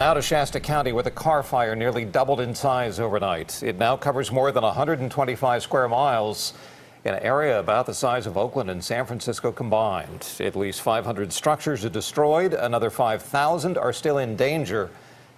Out of Shasta County, where the Carr Fire nearly doubled in size overnight. It now covers more than 125 square miles, in an area about the size of Oakland and San Francisco combined. At least 500 structures are destroyed. Another 5,000 are still in danger.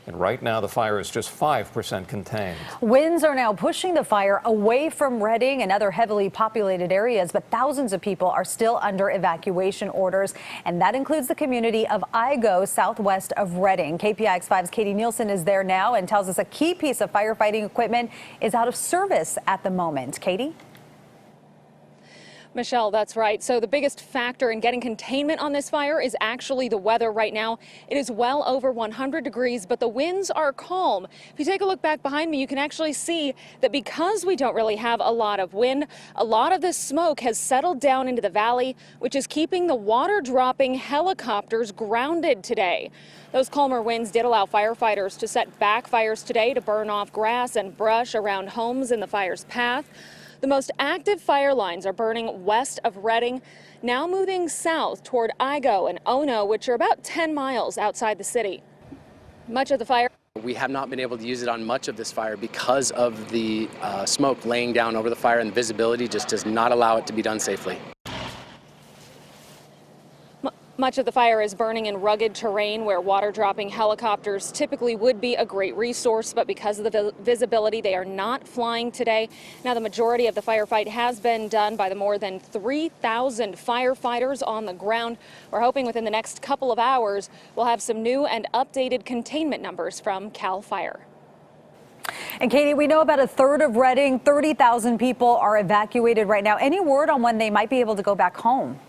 And right now, the fire is just 5% contained. Winds are now pushing the fire away from Redding and other heavily populated areas, but thousands of people are still under evacuation orders, and that includes the community of Igo, southwest of Redding. KPIX 5's Katie Nielsen is there now and tells us a key piece of firefighting equipment is out of service at the moment. Katie? Michelle, that's right. So the biggest factor in getting containment on this fire is actually the weather right now. It is well over 100 degrees, but the winds are calm. If you take a look back behind me, you can actually see that because we don't really have a lot of wind, a lot of this smoke has settled down into the valley, which is keeping the water-dropping helicopters grounded today. Those calmer winds did allow firefighters to set back fires today to burn off grass and brush around homes in the fire's path. The most active fire lines are burning west of Redding, now moving south toward Igo and Ono, which are about 10 miles outside the city. Much of the fire. We have not been able to use it on much of this fire because of the smoke laying down over the fire, and the visibility just does not allow it to be done safely. Much of the fire is burning in rugged terrain where water-dropping helicopters typically would be a great resource, but because of the visibility, they are not flying today. Now, the majority of the firefight has been done by the more than 3,000 firefighters on the ground. We're hoping within the next couple of hours, we'll have some new and updated containment numbers from Carr Fire. And Katie, we know about a third of Redding, 30,000 people are evacuated right now. Any word on when they might be able to go back home?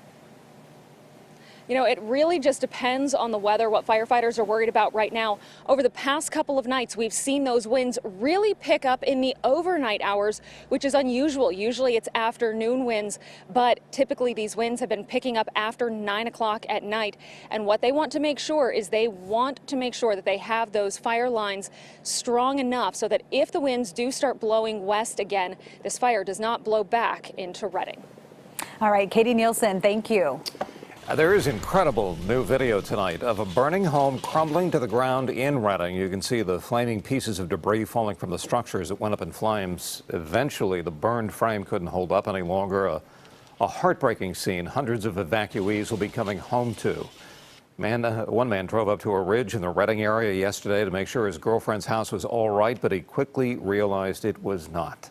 You know, it really just depends on the weather, what firefighters are worried about right now. Over the past couple of nights, we've seen those winds really pick up in the overnight hours, which is unusual. Usually it's afternoon winds, but typically these winds have been picking up after 9 o'clock at night. And what they want to make sure is they want to make sure that they have those fire lines strong enough so that if the winds do start blowing west again, this fire does not blow back into Redding. All right, Katie Nielsen, thank you. There is incredible new video tonight of a burning home crumbling to the ground in Redding. You can see the flaming pieces of debris falling from the structures that went up in flames. Eventually, the burned frame couldn't hold up any longer. A heartbreaking scene hundreds of evacuees will be coming home to. One man drove up to a ridge in the Redding area yesterday to make sure his girlfriend's house was all right, but he quickly realized it was not.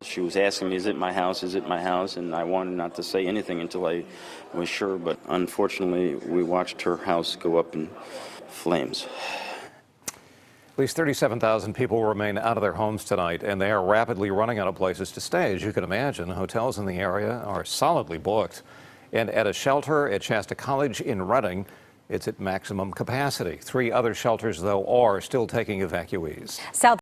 She was asking me, is it my house? Is it my house? And I wanted not to say anything until I was sure. But unfortunately, we watched her house go up in flames. At least 37,000 people remain out of their homes tonight, and they are rapidly running out of places to stay. As you can imagine, hotels in the area are solidly booked. And at a shelter at Shasta College in Redding, it's at maximum capacity. 3 other shelters, though, are still taking evacuees.